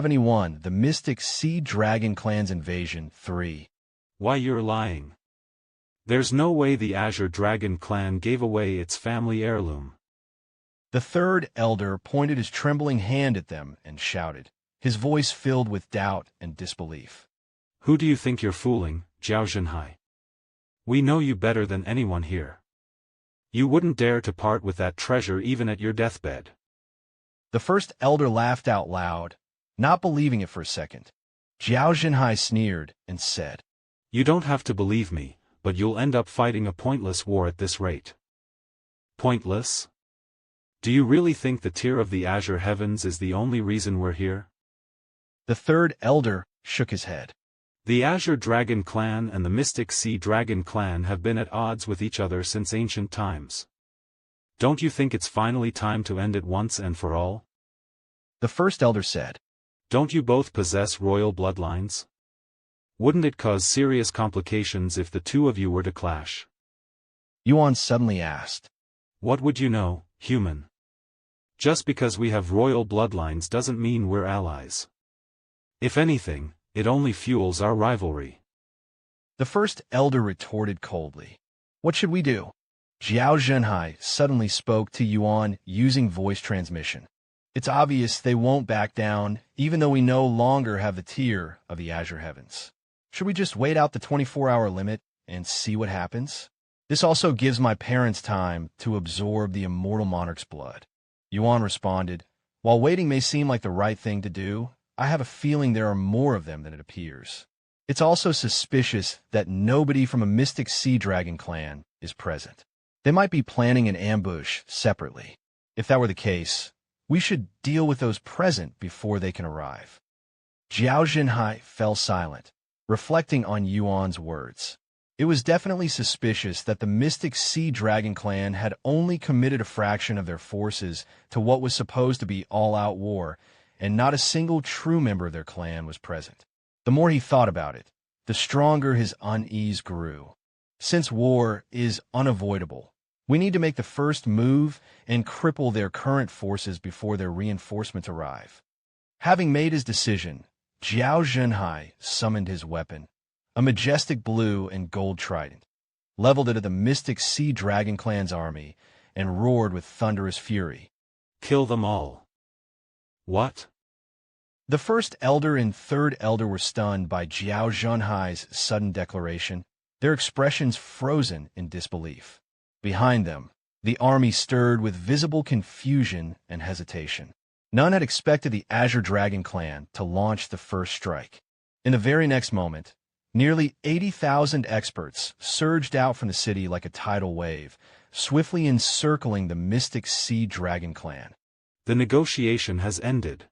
71. The Mystic Sea Dragon Clan's Invasion 3. Why, you're lying. There's no way the Azure Dragon clan gave away its family heirloom. The third elder pointed his trembling hand at them and shouted, his voice filled with doubt and disbelief. Who do you think you're fooling, Zhao Zhenhai? We know you better than anyone here. You wouldn't dare to part with that treasure even at your deathbed. The first elder laughed out loud, not believing it for a second. Zhao Zhenhai sneered and said, You don't have to believe me, but you'll end up fighting a pointless war at this rate. Pointless? Do you really think the tier of the Azure Heavens is the only reason we're here? The third elder shook his head. The Azure Dragon clan and the Mystic Sea Dragon clan have been at odds with each other since ancient times. Don't you think it's finally time to end it once and for all? The first elder said, Don't you both possess royal bloodlines? Wouldn't it cause serious complications if the two of you were to clash? Yuan suddenly asked. What would you know, human? Just because we have royal bloodlines doesn't mean we're allies. If anything, it only fuels our rivalry. The first elder retorted coldly. What should we do? Zhao Zhenhai suddenly spoke to Yuan using voice transmission. It's obvious they won't back down, even though we no longer have the tier of the Azure Heavens. Should we just wait out the 24-hour limit and see what happens? This also gives my parents time to absorb the immortal monarch's blood. Yuan responded, While waiting may seem like the right thing to do, I have a feeling there are more of them than it appears. It's also suspicious that nobody from a Mystic Sea Dragon clan is present. They might be planning an ambush separately. If that were the case, we should deal with those present before they can arrive. Zhao Zhenhai fell silent, reflecting on Yuan's words. It was definitely suspicious that the Mystic Sea Dragon clan had only committed a fraction of their forces to what was supposed to be all-out war, and not a single true member of their clan was present. The more he thought about it, the stronger his unease grew. Since war is unavoidable, we need to make the first move and cripple their current forces before their reinforcements arrive. Having made his decision, Zhao Zhenhai summoned his weapon, a majestic blue and gold trident, leveled it at the Mystic Sea Dragon clan's army, and roared with thunderous fury. Kill them all. What? The first elder and third elder were stunned by Zhao Zhenhai's sudden declaration, their expressions frozen in disbelief. Behind them, the army stirred with visible confusion and hesitation. None had expected the Azure Dragon clan to launch the first strike. In the very next moment, nearly 80,000 experts surged out from the city like a tidal wave, swiftly encircling the Mystic Sea Dragon clan. The negotiation has ended.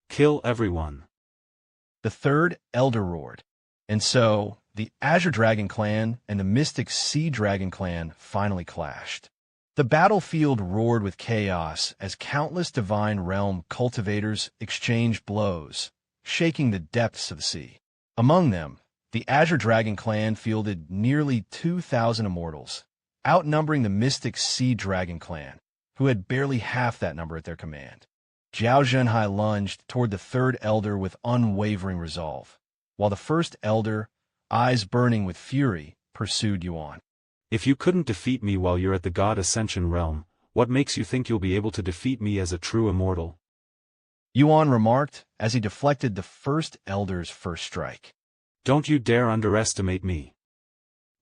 Kill everyone. The third elder roared. And so, the Azure Dragon clan and the Mystic Sea Dragon clan finally clashed. The battlefield roared with chaos as countless Divine Realm cultivators exchanged blows, shaking the depths of the sea. Among them, the Azure Dragon clan fielded nearly 2,000 immortals, outnumbering the Mystic Sea Dragon clan, who had barely half that number at their command. Zhao Zhenhai lunged toward the third elder with unwavering resolve, while the first elder, eyes burning with fury, pursued Yuan. If you couldn't defeat me while you're at the God Ascension realm, what makes you think you'll be able to defeat me as a true immortal? Yuan remarked as he deflected the first elder's first strike. Don't you dare underestimate me.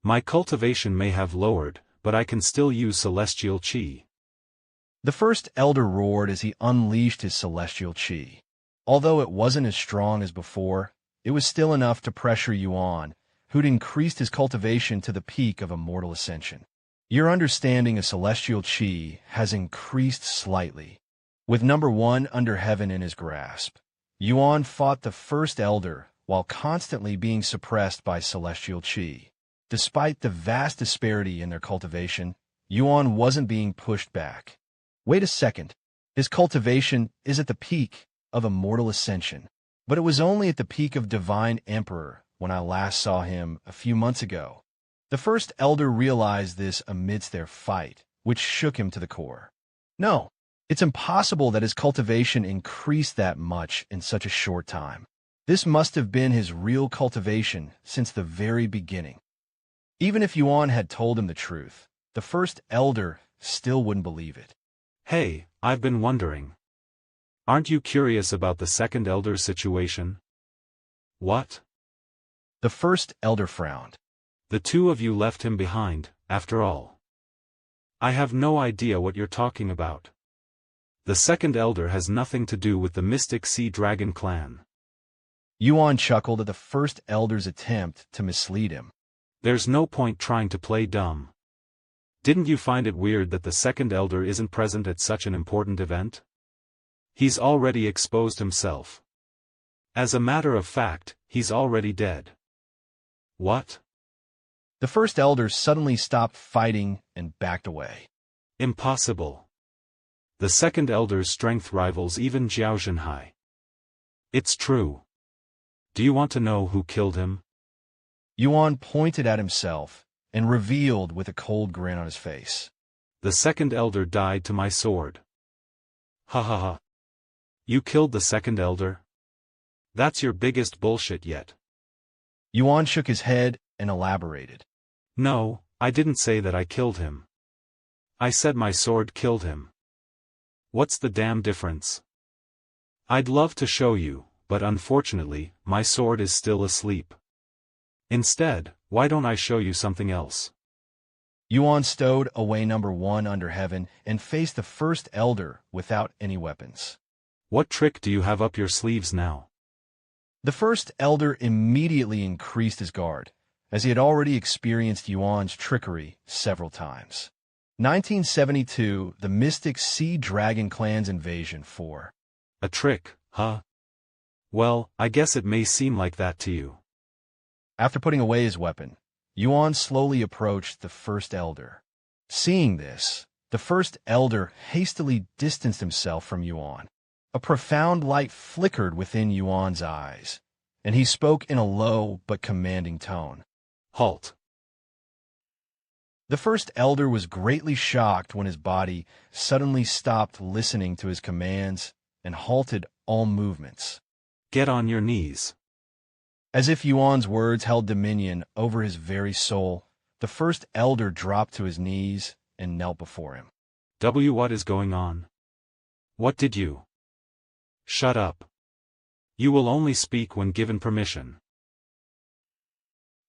My cultivation may have lowered, but I can still use celestial chi. The first elder roared as he unleashed his celestial chi. Although it wasn't as strong as before, it was still enough to pressure Yuan, who'd increased his cultivation to the peak of immortal ascension. Your understanding of celestial chi has increased slightly. With number 1 under heaven in his grasp, Yuan fought the first elder while constantly being suppressed by celestial chi. Despite the vast disparity in their cultivation, Yuan wasn't being pushed back. Wait a second, his cultivation is at the peak of immortal ascension. But it was only at the peak of Divine Emperor when I last saw him a few months ago. The first elder realized this amidst their fight, which shook him to the core. No, It's impossible that his cultivation increased that much in such a short time. This must have been his real cultivation since the very beginning. Even if Yuan had told him the truth, the first elder still wouldn't believe it. Hey, I've been wondering. Aren't you curious about the second elder's situation? What? The first elder frowned. The two of you left him behind, after all. I have no idea what you're talking about. The second elder has nothing to do with the mystic sea dragon clan. Yuan chuckled at the first elder's attempt to mislead him. There's no point trying to play dumb. Didn't you find it weird that the second elder isn't present at such an important event? He's already exposed himself. As a matter of fact, he's already dead. What? The first elder suddenly stopped fighting and backed away. Impossible. The second elder's strength rivals even Jiao Zhenhai. It's true. Do you want to know who killed him? Yuan pointed at himself and revealed with a cold grin on his face. The second elder died to my sword. Ha ha ha. You killed the second elder? That's your biggest bullshit yet. Yuan shook his head and elaborated. No, I didn't say that I killed him. I said my sword killed him. What's the damn difference? I'd love to show you, but unfortunately, my sword is still asleep. Instead, why don't I show you something else? Yuan stowed away number 1 under heaven and faced the first elder without any weapons. What trick do you have up your sleeves now? The first elder immediately increased his guard, as he had already experienced Yuan's trickery several times. 1972, the Mystic Sea Dragon Clan's invasion 4. A trick, huh? Well, I guess it may seem like that to you. After putting away his weapon, Yuan slowly approached the first elder. Seeing this, the first elder hastily distanced himself from Yuan. A profound light flickered within Yuan's eyes, and he spoke in a low but commanding tone. Halt. The first elder was greatly shocked when his body suddenly stopped listening to his commands and halted all movements. Get on your knees. As if Yuan's words held dominion over his very soul, the first elder dropped to his knees and knelt before him. What is going on? What did you? Shut up. You will only speak when given permission.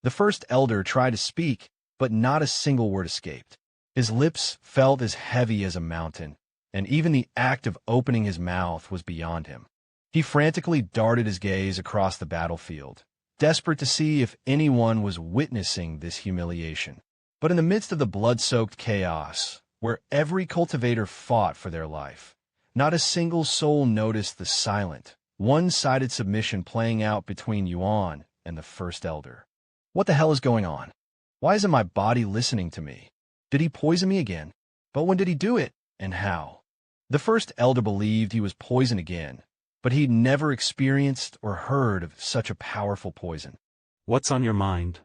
The first elder tried to speak, but not a single word escaped. His lips felt as heavy as a mountain, and even the act of opening his mouth was beyond him. He frantically darted his gaze across the battlefield, desperate to see if anyone was witnessing this humiliation. But in the midst of the blood-soaked chaos, where every cultivator fought for their life, not a single soul noticed the silent, one-sided submission playing out between Yuan and the first elder. What the hell is going on? Why isn't my body listening to me? Did he poison me again? But when did he do it, and how? The first elder believed he was poisoned again, but he'd never experienced or heard of such a powerful poison. What's on your mind?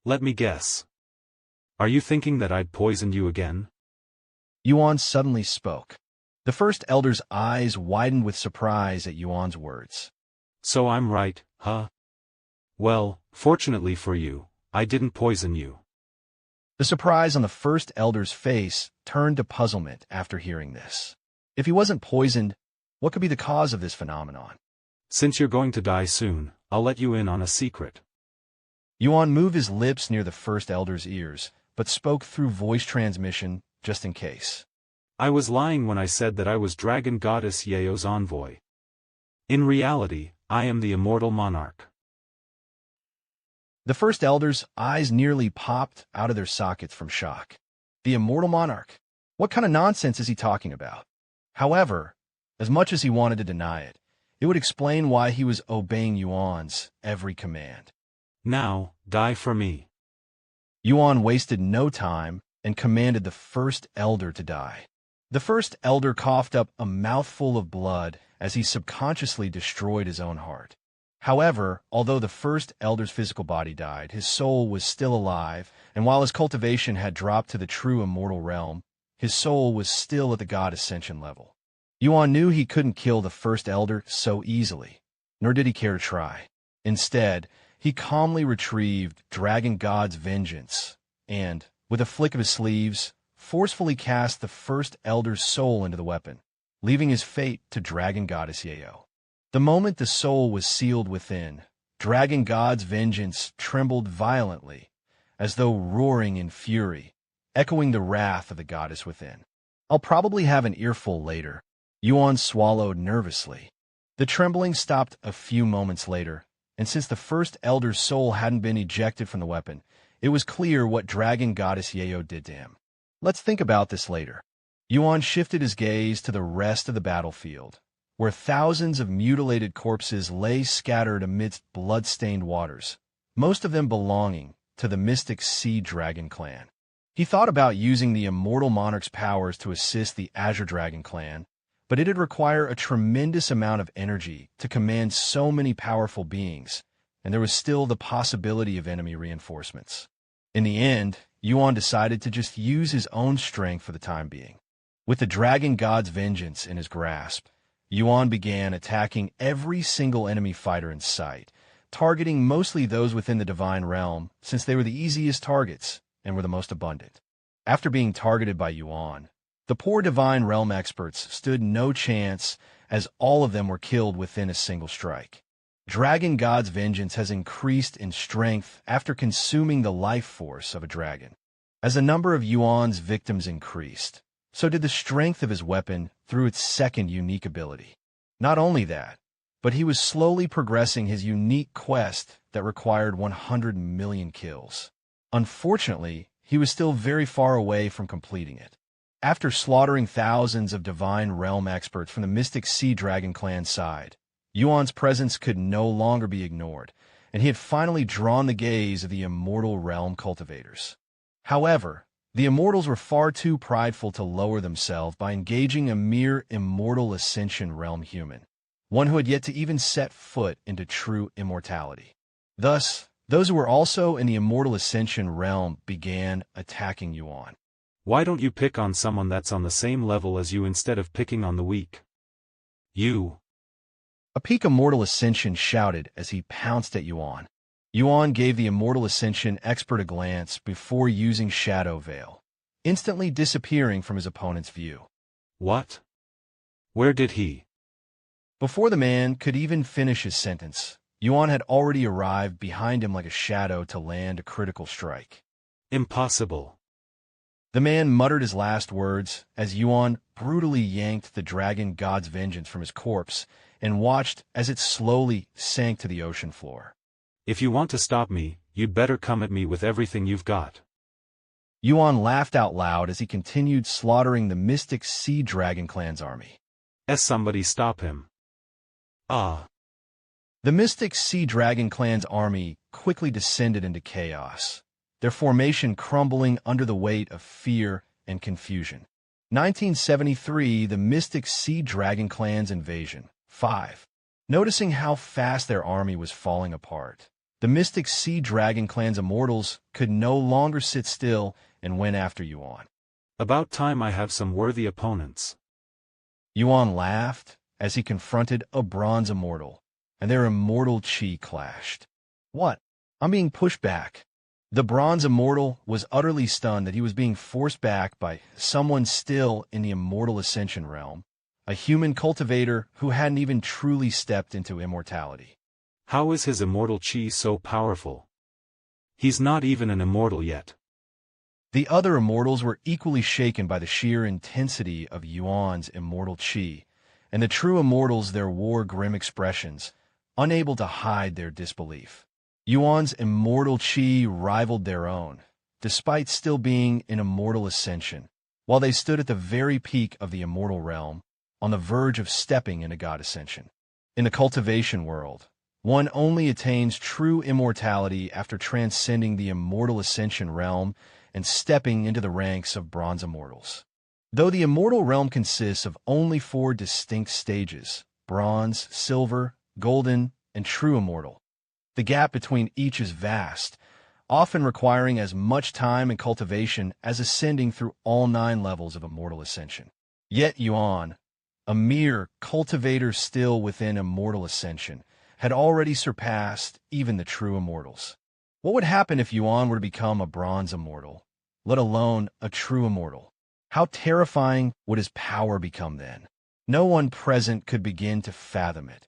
Let me guess. Are you thinking that I'd poisoned you again? Yuan suddenly spoke. The first elder's eyes widened with surprise at Yuan's words. So I'm right, huh? Well, fortunately for you, I didn't poison you. The surprise on the first elder's face turned to puzzlement after hearing this. If he wasn't poisoned, what could be the cause of this phenomenon? Since you're going to die soon, I'll let you in on a secret. Yuan moved his lips near the first elder's ears, but spoke through voice transmission just in case. I was lying when I said that I was Dragon Goddess Yao's envoy. In reality, I am the immortal monarch. The first elder's eyes nearly popped out of their sockets from shock. The immortal monarch? What kind of nonsense is he talking about? However, as much as he wanted to deny it, it would explain why he was obeying Yuan's every command. Now, die for me. Yuan wasted no time and commanded the first elder to die. The first elder coughed up a mouthful of blood as he subconsciously destroyed his own heart. However, although the first elder's physical body died, his soul was still alive, and while his cultivation had dropped to the true immortal realm, his soul was still at the God Ascension level. Yuan knew he couldn't kill the first elder so easily, nor did he care to try. Instead, he calmly retrieved Dragon God's vengeance and, with a flick of his sleeves, forcefully cast the first elder's soul into the weapon, leaving his fate to Dragon Goddess Yayo. The moment the soul was sealed within, Dragon God's vengeance trembled violently, as though roaring in fury, echoing the wrath of the goddess within. "I'll probably have an earful later," Yuan swallowed nervously. The trembling stopped a few moments later, and since the first elder's soul hadn't been ejected from the weapon, it was clear what Dragon Goddess Yayo did to him. Let's think about this later. Yuan shifted his gaze to the rest of the battlefield, where thousands of mutilated corpses lay scattered amidst blood-stained waters, most of them belonging to the mystic Sea Dragon clan. He thought about using the Immortal Monarch's powers to assist the Azure Dragon clan, but it'd require a tremendous amount of energy to command so many powerful beings, and there was still the possibility of enemy reinforcements. In the end, Yuan decided to just use his own strength for the time being. With the Dragon God's vengeance in his grasp, Yuan began attacking every single enemy fighter in sight, targeting mostly those within the Divine Realm since they were the easiest targets and were the most abundant. After being targeted by Yuan, the poor Divine Realm experts stood no chance as all of them were killed within a single strike. Dragon God's vengeance has increased in strength after consuming the life force of a dragon. As the number of Yuan's victims increased, so did the strength of his weapon through its second unique ability. Not only that, but he was slowly progressing his unique quest that required 100 million kills. Unfortunately, he was still very far away from completing it. After slaughtering thousands of Divine Realm experts from the Mystic Sea Dragon clan side, Yuan's presence could no longer be ignored, and he had finally drawn the gaze of the Immortal Realm cultivators. However, the Immortals were far too prideful to lower themselves by engaging a mere Immortal Ascension Realm human, one who had yet to even set foot into true immortality. Thus, those who were also in the Immortal Ascension Realm began attacking Yuan. Why don't you pick on someone that's on the same level as you instead of picking on the weak? You. A peak Immortal Ascension shouted as he pounced at Yuan. Yuan gave the Immortal Ascension expert a glance before using Shadow Veil, instantly disappearing from his opponent's view. What? Where did he? Before the man could even finish his sentence, Yuan had already arrived behind him like a shadow to land a critical strike. Impossible. The man muttered his last words as Yuan brutally yanked the Dragon God's vengeance from his corpse and watched as it slowly sank to the ocean floor. If you want to stop me, you'd better come at me with everything you've got. Yuan laughed out loud as he continued slaughtering the Mystic Sea Dragon clan's army. Somebody stop him. Ah. The Mystic Sea Dragon clan's army quickly descended into chaos, their formation crumbling under the weight of fear and confusion. 1973, the Mystic Sea Dragon clan's invasion. 5. Noticing how fast their army was falling apart, the Mystic Sea Dragon clan's immortals could no longer sit still and went after Yuan. About time I have some worthy opponents. Yuan laughed as he confronted a bronze immortal, and their immortal chi clashed. What? I'm being pushed back. The bronze immortal was utterly stunned that he was being forced back by someone still in the Immortal Ascension realm, a human cultivator who hadn't even truly stepped into immortality. How is his immortal chi so powerful? He's not even an immortal yet. The other immortals were equally shaken by the sheer intensity of Yuan's immortal chi, and the true immortals there wore grim expressions, unable to hide their disbelief. Yuan's immortal chi rivaled their own, despite still being in immortal ascension, while they stood at the very peak of the immortal realm, on the verge of stepping into God ascension. In the cultivation world, one only attains true immortality after transcending the immortal ascension realm and stepping into the ranks of bronze immortals. Though the immortal realm consists of only 4 distinct stages, bronze, silver, golden, and true immortal, the gap between each is vast, often requiring as much time and cultivation as ascending through all 9 levels of immortal ascension. Yet Yuan, a mere cultivator still within immortal ascension, had already surpassed even the true immortals. What would happen if Yuan were to become a bronze immortal, let alone a true immortal? How terrifying would his power become then? No one present could begin to fathom it,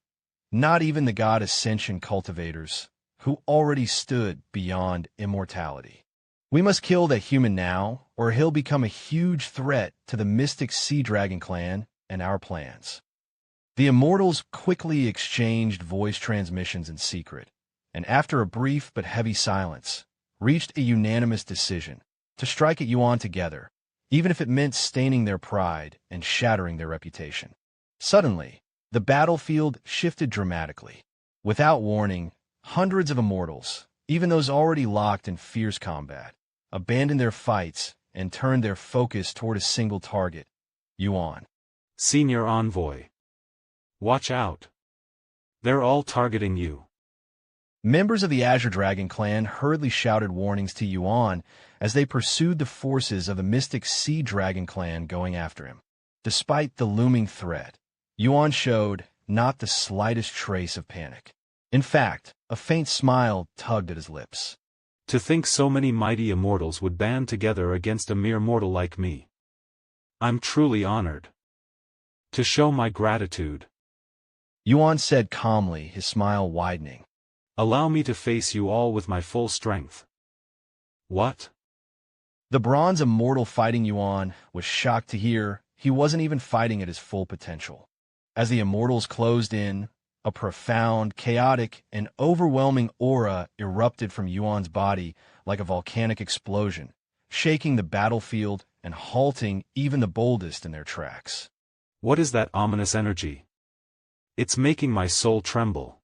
not even the god ascension cultivators, who already stood beyond immortality. We must kill that human now, or he'll become a huge threat to the mystic Sea Dragon clan and our plans. The immortals quickly exchanged voice transmissions in secret, and after a brief but heavy silence, reached a unanimous decision to strike at Yuan together, even if it meant staining their pride and shattering their reputation. Suddenly, the battlefield shifted dramatically. Without warning, hundreds of immortals, even those already locked in fierce combat, abandoned their fights and turned their focus toward a single target, Yuan. Senior Envoy. Watch out. They're all targeting you. Members of the Azure Dragon clan hurriedly shouted warnings to Yuan as they pursued the forces of the mystic Sea Dragon clan going after him. Despite the looming threat, Yuan showed not the slightest trace of panic. In fact, a faint smile tugged at his lips. To think so many mighty immortals would band together against a mere mortal like me. I'm truly honored. To show my gratitude, Yuan said calmly, his smile widening. Allow me to face you all with my full strength. What? The bronze immortal fighting Yuan was shocked to hear he wasn't even fighting at his full potential. As the immortals closed in, a profound, chaotic, and overwhelming aura erupted from Yuan's body like a volcanic explosion, shaking the battlefield and halting even the boldest in their tracks. What is that ominous energy? It's making my soul tremble.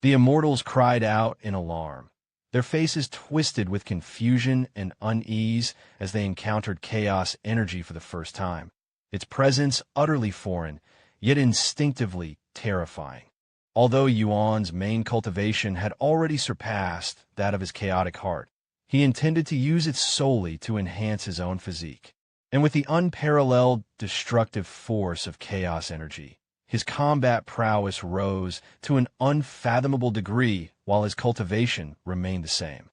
The immortals cried out in alarm, their faces twisted with confusion and unease as they encountered chaos energy for the first time, its presence utterly foreign, yet instinctively terrifying. Although Yuan's main cultivation had already surpassed that of his chaotic heart, he intended to use it solely to enhance his own physique. And with the unparalleled destructive force of chaos energy, his combat prowess rose to an unfathomable degree while his cultivation remained the same.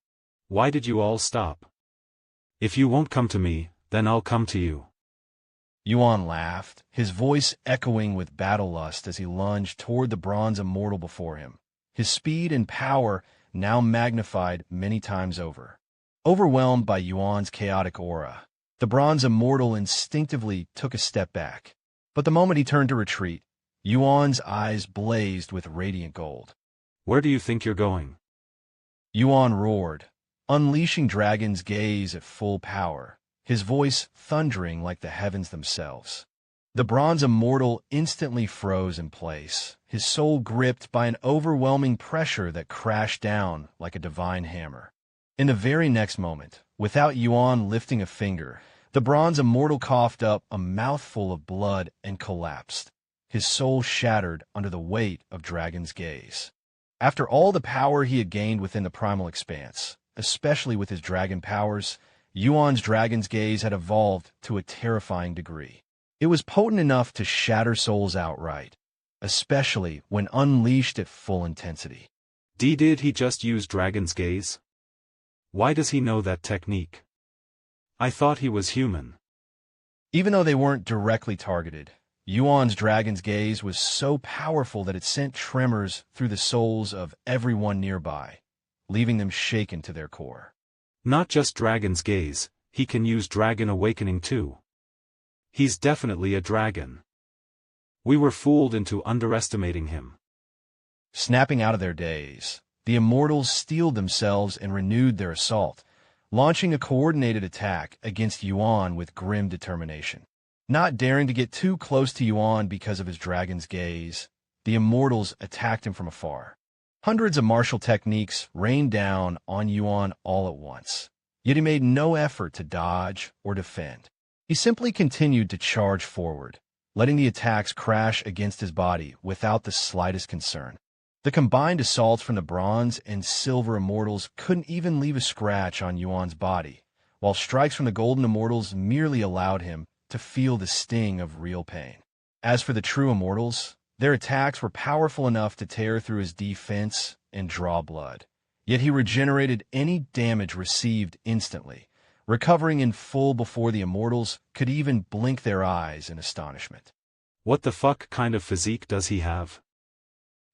Why did you all stop? If you won't come to me, then I'll come to you. Yuan laughed, his voice echoing with battle lust as he lunged toward the bronze immortal before him, his speed and power now magnified many times over. Overwhelmed by Yuan's chaotic aura, the bronze immortal instinctively took a step back. But the moment he turned to retreat, Yuan's eyes blazed with radiant gold. Where do you think you're going? Yuan roared, unleashing Dragon's gaze at full power, his voice thundering like the heavens themselves. The bronze immortal instantly froze in place, his soul gripped by an overwhelming pressure that crashed down like a divine hammer. In the very next moment, without Yuan lifting a finger, the bronze immortal coughed up a mouthful of blood and collapsed, his soul shattered under the weight of Dragon's gaze. After all the power he had gained within the primal expanse, especially with his dragon powers, Yuan's Dragon's gaze had evolved to a terrifying degree. It was potent enough to shatter souls outright, especially when unleashed at full intensity. Did he just use Dragon's gaze? Why does he know that technique? I thought he was human. Even though they weren't directly targeted, Yuan's Dragon's gaze was so powerful that it sent tremors through the souls of everyone nearby, leaving them shaken to their core. Not just Dragon's gaze, he can use Dragon Awakening too. He's definitely a dragon. We were fooled into underestimating him. Snapping out of their daze, the immortals steeled themselves and renewed their assault, launching a coordinated attack against Yuan with grim determination. Not daring to get too close to Yuan because of his dragon's gaze, the immortals attacked him from afar. Hundreds of martial techniques rained down on Yuan all at once, yet he made no effort to dodge or defend. He simply continued to charge forward, letting the attacks crash against his body without the slightest concern. The combined assaults from the bronze and silver immortals couldn't even leave a scratch on Yuan's body, while strikes from the golden immortals merely allowed him to feel the sting of real pain. As for the true immortals, their attacks were powerful enough to tear through his defense and draw blood. Yet he regenerated any damage received instantly, recovering in full before the immortals could even blink their eyes in astonishment. What the fuck kind of physique does he have?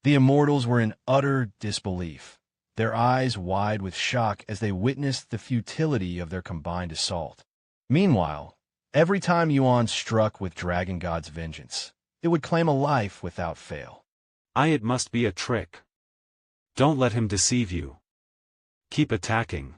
The immortals were in utter disbelief, their eyes wide with shock as they witnessed the futility of their combined assault. Meanwhile, every time Yuan struck with Dragon God's vengeance, it would claim a life without fail. It must be a trick. Don't let him deceive you. Keep attacking.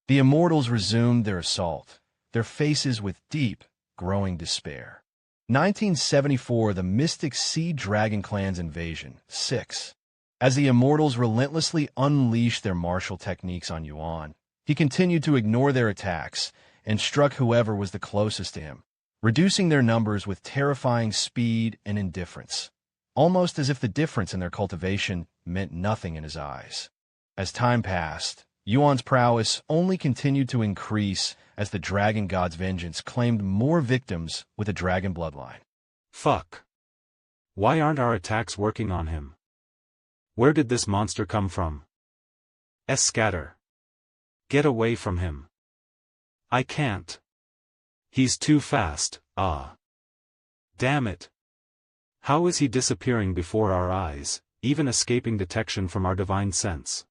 The immortals resumed their assault, their faces with deep, growing despair. 1974, the Mystic Sea Dragon Clan's invasion, 6. As the immortals relentlessly unleashed their martial techniques on Yuan, he continued to ignore their attacks and struck whoever was the closest to him, reducing their numbers with terrifying speed and indifference, almost as if the difference in their cultivation meant nothing in his eyes. As time passed, Yuan's prowess only continued to increase as the Dragon God's vengeance claimed more victims with a dragon bloodline. Fuck. Why aren't our attacks working on him? Where did this monster come from? Scatter. Get away from him. I can't. He's too fast, Damn it. How is he disappearing before our eyes, even escaping detection from our divine sense?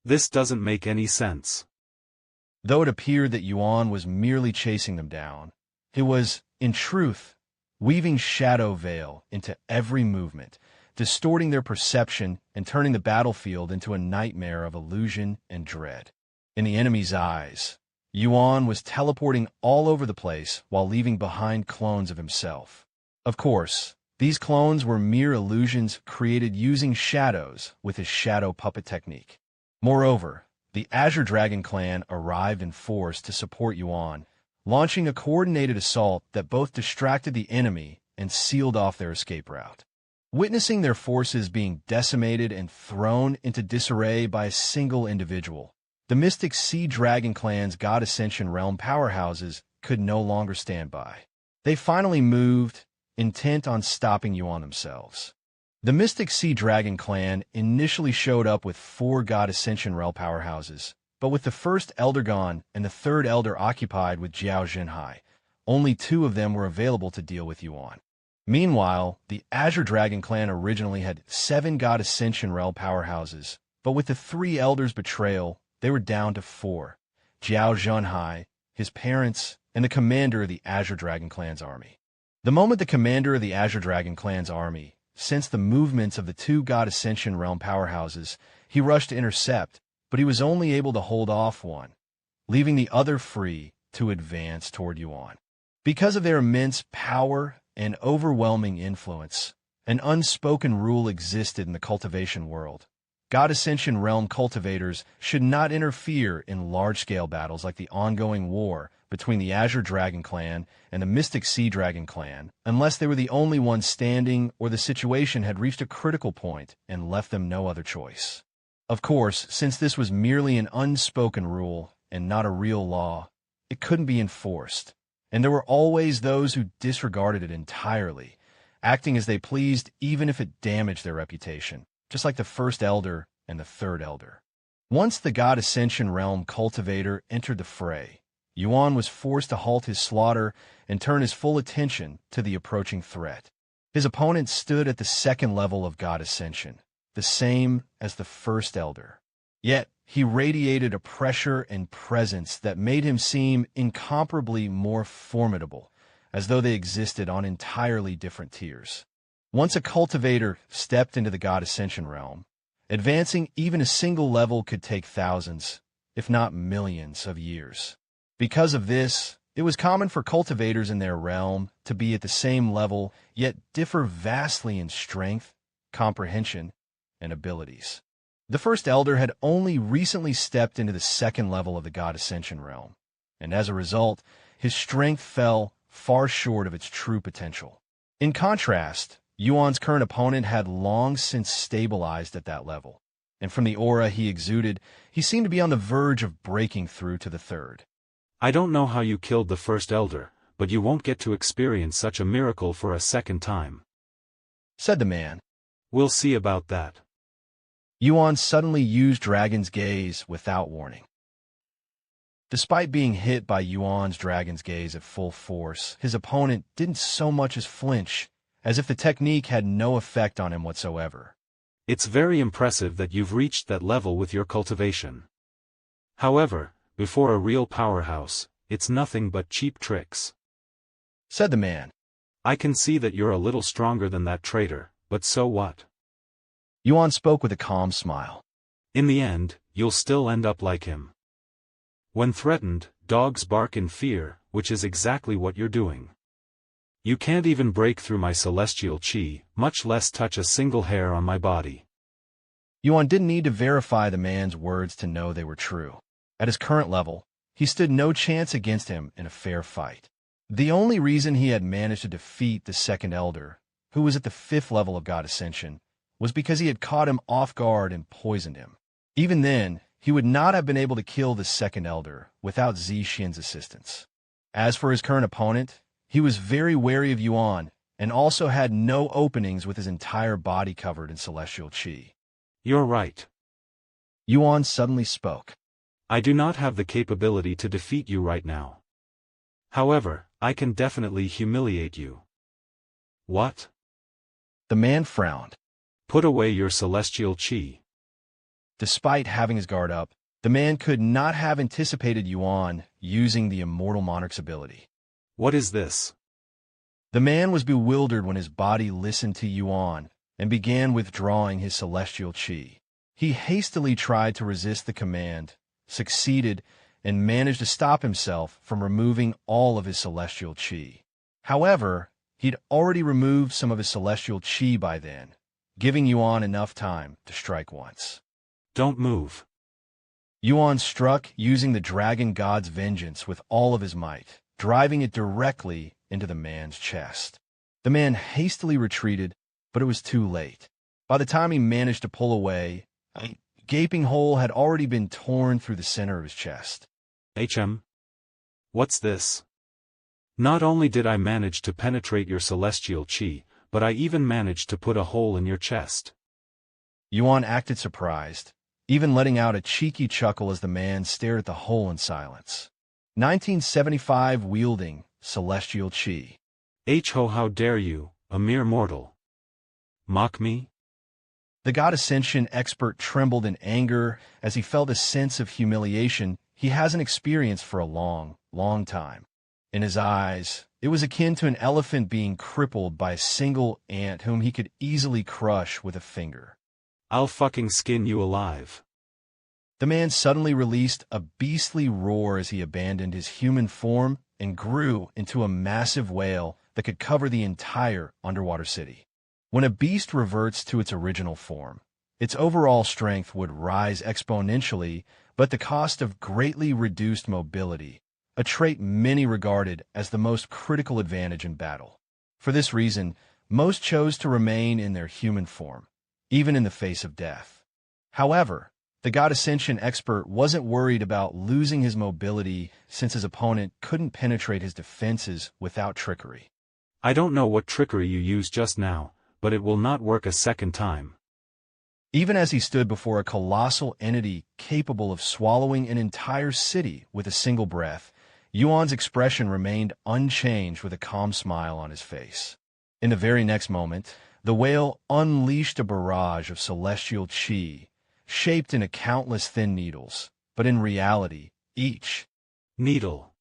This doesn't make any sense. Though it appeared that Yuan was merely chasing them down, he was, in truth, weaving shadow veil into every movement, distorting their perception and turning the battlefield into a nightmare of illusion and dread. In the enemy's eyes, Yuan was teleporting all over the place while leaving behind clones of himself. Of course, these clones were mere illusions created using shadows with his shadow puppet technique. Moreover, the Azure Dragon Clan arrived in force to support Yuan, launching a coordinated assault that both distracted the enemy and sealed off their escape route. Witnessing their forces being decimated and thrown into disarray by a single individual, the Mystic Sea Dragon Clan's God Ascension Realm powerhouses could no longer stand by. They finally moved, intent on stopping Yuan themselves. The Mystic Sea Dragon Clan initially showed up with 4 God Ascension Realm powerhouses, but with the first Elder gone and the third Elder occupied with Jiao Zhenhai, only 2 of them were available to deal with Yuan. Meanwhile, the Azure Dragon Clan originally had 7 God Ascension Realm powerhouses, but with the 3 Elders' betrayal, they were down to 4, Jiao Zhenhai, his parents, and the commander of the Azure Dragon Clan's army. The moment the commander of the Azure Dragon Clan's army sensed the movements of the 2 God Ascension Realm powerhouses, he rushed to intercept, but he was only able to hold off one, leaving the other free to advance toward Yuan. Because of their immense power and overwhelming influence, an unspoken rule existed in the cultivation world. God Ascension Realm cultivators should not interfere in large-scale battles like the ongoing war between the Azure Dragon Clan and the Mystic Sea Dragon Clan, unless they were the only ones standing or the situation had reached a critical point and left them no other choice. Of course, since this was merely an unspoken rule and not a real law, it couldn't be enforced, and there were always those who disregarded it entirely, acting as they pleased even if it damaged their reputation, just like the first Elder and the third Elder. Once the God Ascension Realm cultivator entered the fray, Yuan was forced to halt his slaughter and turn his full attention to the approaching threat. His opponent stood at the second level of God Ascension, the same as the first Elder. Yet, he radiated a pressure and presence that made him seem incomparably more formidable, as though they existed on entirely different tiers. Once a cultivator stepped into the God Ascension realm, advancing even a single level could take thousands, if not millions, of years. Because of this, it was common for cultivators in their realm to be at the same level, yet differ vastly in strength, comprehension, and abilities. The first Elder had only recently stepped into the second level of the God Ascension realm, and as a result, his strength fell far short of its true potential. In contrast, Yuan's current opponent had long since stabilized at that level, and from the aura he exuded, he seemed to be on the verge of breaking through to the third. I don't know how you killed the first elder, but you won't get to experience such a miracle for a second time, said the man. We'll see about that. Yuan suddenly used Dragon's Gaze without warning. Despite being hit by Yuan's Dragon's Gaze at full force, his opponent didn't so much as flinch, as if the technique had no effect on him whatsoever. It's very impressive that you've reached that level with your cultivation. However, before a real powerhouse, it's nothing but cheap tricks, said the man. I can see that you're a little stronger than that traitor, but so what? Yuan spoke with a calm smile. In the end, you'll still end up like him. When threatened, dogs bark in fear, which is exactly what you're doing. You can't even break through my celestial chi, much less touch a single hair on my body. Yuan didn't need to verify the man's words to know they were true. At his current level, he stood no chance against him in a fair fight. The only reason he had managed to defeat the second elder, who was at the 5th level of God Ascension, was because he had caught him off guard and poisoned him. Even then, he would not have been able to kill the second elder without Zixin's assistance. As for his current opponent, he was very wary of Yuan and also had no openings with his entire body covered in celestial chi. You're right. Yuan suddenly spoke. I do not have the capability to defeat you right now. However, I can definitely humiliate you. What? The man frowned. Put away your celestial chi. Despite having his guard up, the man could not have anticipated Yuan using the Immortal Monarch's ability. What is this? The man was bewildered when his body listened to Yuan and began withdrawing his celestial chi. He hastily tried to resist the command, succeeded, and managed to stop himself from removing all of his celestial chi. However, he'd already removed some of his celestial chi by then, giving Yuan enough time to strike once. Don't move. Yuan struck using the Dragon God's vengeance with all of his might, driving it directly into the man's chest. The man hastily retreated, but it was too late. By the time he managed to pull away, a gaping hole had already been torn through the center of his chest. What's this? Not only did I manage to penetrate your celestial chi, but I even managed to put a hole in your chest. Yuan acted surprised, even letting out a cheeky chuckle as the man stared at the hole in silence. 1975 wielding celestial chi. How dare you, a mere mortal? Mock me? The God Ascension expert trembled in anger as he felt a sense of humiliation he hasn't experienced for a long, long time. In his eyes, it was akin to an elephant being crippled by a single ant whom he could easily crush with a finger. I'll fucking skin you alive. The man suddenly released a beastly roar as he abandoned his human form and grew into a massive whale that could cover the entire underwater city. When a beast reverts to its original form, its overall strength would rise exponentially, but at the cost of greatly reduced mobility, a trait many regarded as the most critical advantage in battle. For this reason, most chose to remain in their human form, even in the face of death. However, the God Ascension expert wasn't worried about losing his mobility since his opponent couldn't penetrate his defenses without trickery. I don't know what trickery you used just now, but it will not work a second time. Even as he stood before a colossal entity capable of swallowing an entire city with a single breath, Yuan's expression remained unchanged with a calm smile on his face. In the very next moment, the whale unleashed a barrage of celestial chi, shaped into countless thin needles, but in reality, each needle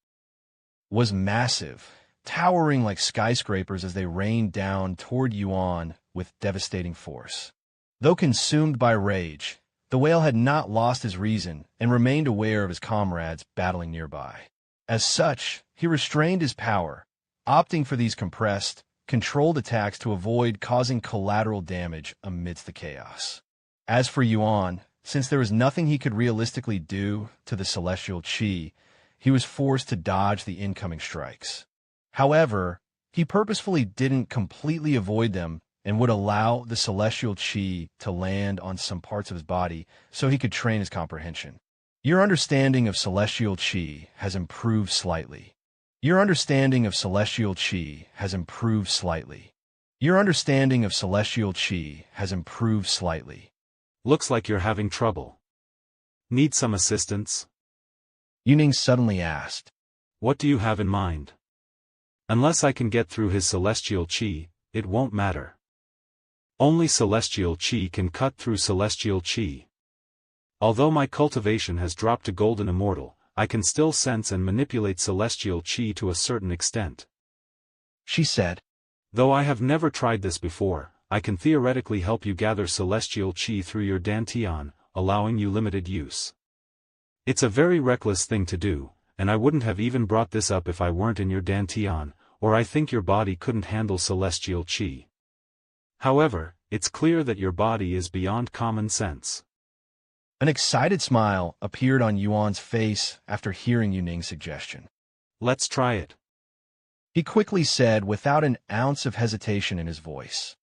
was massive, towering like skyscrapers as they rained down toward Yuan with devastating force. Though consumed by rage, the whale had not lost his reason and remained aware of his comrades battling nearby. As such, he restrained his power, opting for these compressed, controlled attacks to avoid causing collateral damage amidst the chaos. As for Yuan, since there was nothing he could realistically do to the celestial chi, he was forced to dodge the incoming strikes. However, he purposefully didn't completely avoid them and would allow the celestial chi to land on some parts of his body so he could train his comprehension. Your understanding of celestial chi has improved slightly. Your understanding of celestial chi has improved slightly. Your understanding of celestial chi has improved slightly. Looks like you're having trouble. Need some assistance? Yuning suddenly asked. What do you have in mind? Unless I can get through his celestial chi, it won't matter. Only celestial chi can cut through celestial chi. Although my cultivation has dropped to golden immortal, I can still sense and manipulate celestial chi to a certain extent. She said. Though I have never tried this before, I can theoretically help you gather celestial chi through your dantian, allowing you limited use. It's a very reckless thing to do, and I wouldn't have even brought this up if I weren't in your dantian, or I think your body couldn't handle celestial chi. However, it's clear that your body is beyond common sense. An excited smile appeared on Yuan's face after hearing Yuning's suggestion. Let's try it. He quickly said without an ounce of hesitation in his voice.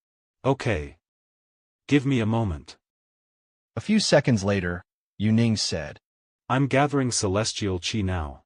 Okay. Give me a moment. A few seconds later, Yuning said. I'm gathering celestial chi now.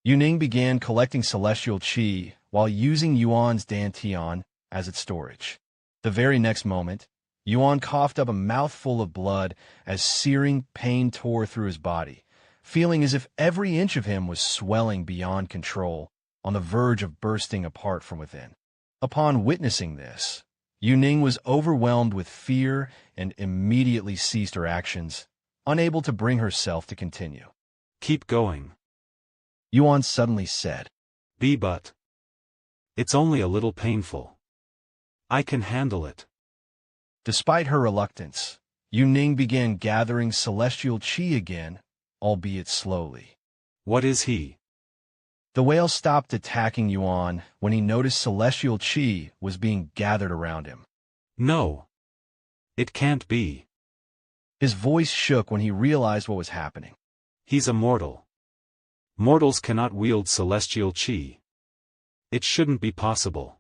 Yuning began collecting celestial chi while using Yuan's dantian as its storage. The very next moment, Yuan coughed up a mouthful of blood as searing pain tore through his body, feeling as if every inch of him was swelling beyond control, on the verge of bursting apart from within. Upon witnessing this, Yuning was overwhelmed with fear and immediately ceased her actions, unable to bring herself to continue. Keep going. Yuan suddenly said. But. It's only a little painful. I can handle it. Despite her reluctance, Yuning began gathering celestial chi again, albeit slowly. What is he? The whale stopped attacking Yuan when he noticed celestial chi was being gathered around him. No. It can't be. His voice shook when he realized what was happening. He's a mortal. Mortals cannot wield celestial chi. It shouldn't be possible.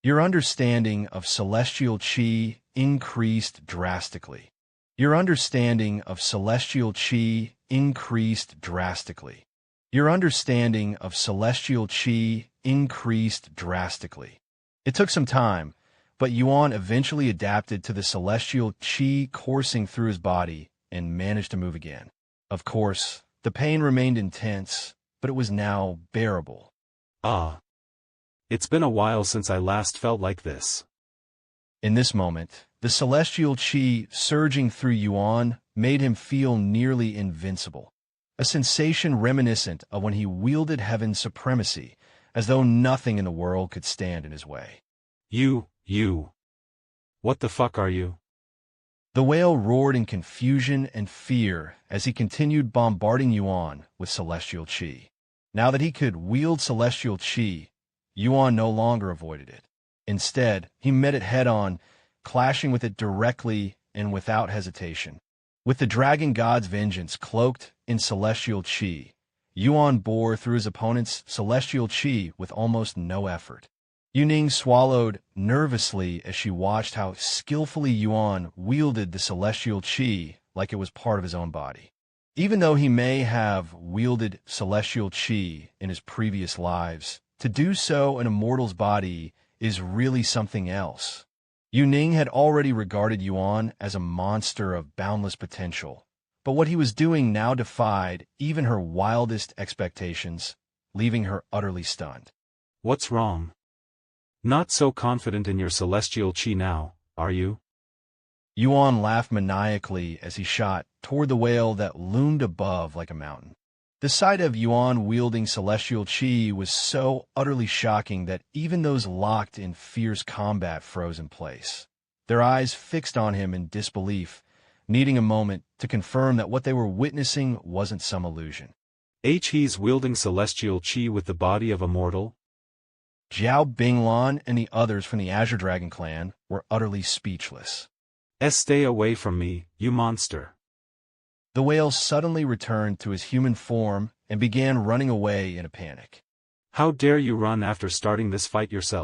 Your understanding of celestial chi increased drastically. Your understanding of celestial chi increased drastically. Your understanding of celestial chi increased drastically. It took some time, but Yuan eventually adapted to the celestial chi coursing through his body and managed to move again. Of course, the pain remained intense, but it was now bearable. It's been a while since I last felt like this. In this moment, the celestial chi surging through Yuan made him feel nearly invincible, a sensation reminiscent of when he wielded heaven's supremacy, as though nothing in the world could stand in his way. You. What the fuck are you? The whale roared in confusion and fear as he continued bombarding Yuan with celestial chi. Now that he could wield celestial chi, Yuan no longer avoided it. Instead, he met it head-on, clashing with it directly and without hesitation. With the dragon god's vengeance cloaked in celestial chi, Yuan bore through his opponent's celestial chi with almost no effort. Yuning swallowed nervously as she watched how skillfully Yuan wielded the celestial chi like it was part of his own body. Even though he may have wielded celestial chi in his previous lives, to do so in a mortal's body is really something else. Yuning had already regarded Yuan as a monster of boundless potential, but what he was doing now defied even her wildest expectations, leaving her utterly stunned. What's wrong? Not so confident in your celestial chi now, are you? Yuan laughed maniacally as he shot toward the whale that loomed above like a mountain. The sight of Yuan wielding celestial chi was so utterly shocking that even those locked in fierce combat froze in place, their eyes fixed on him in disbelief, needing a moment to confirm that what they were witnessing wasn't some illusion. He's wielding celestial chi with the body of a mortal? Zhao Binglan and the others from the Azure Dragon clan were utterly speechless. Stay away from me, you monster. The whale suddenly returned to his human form and began running away in a panic. How dare you run after starting this fight yourself?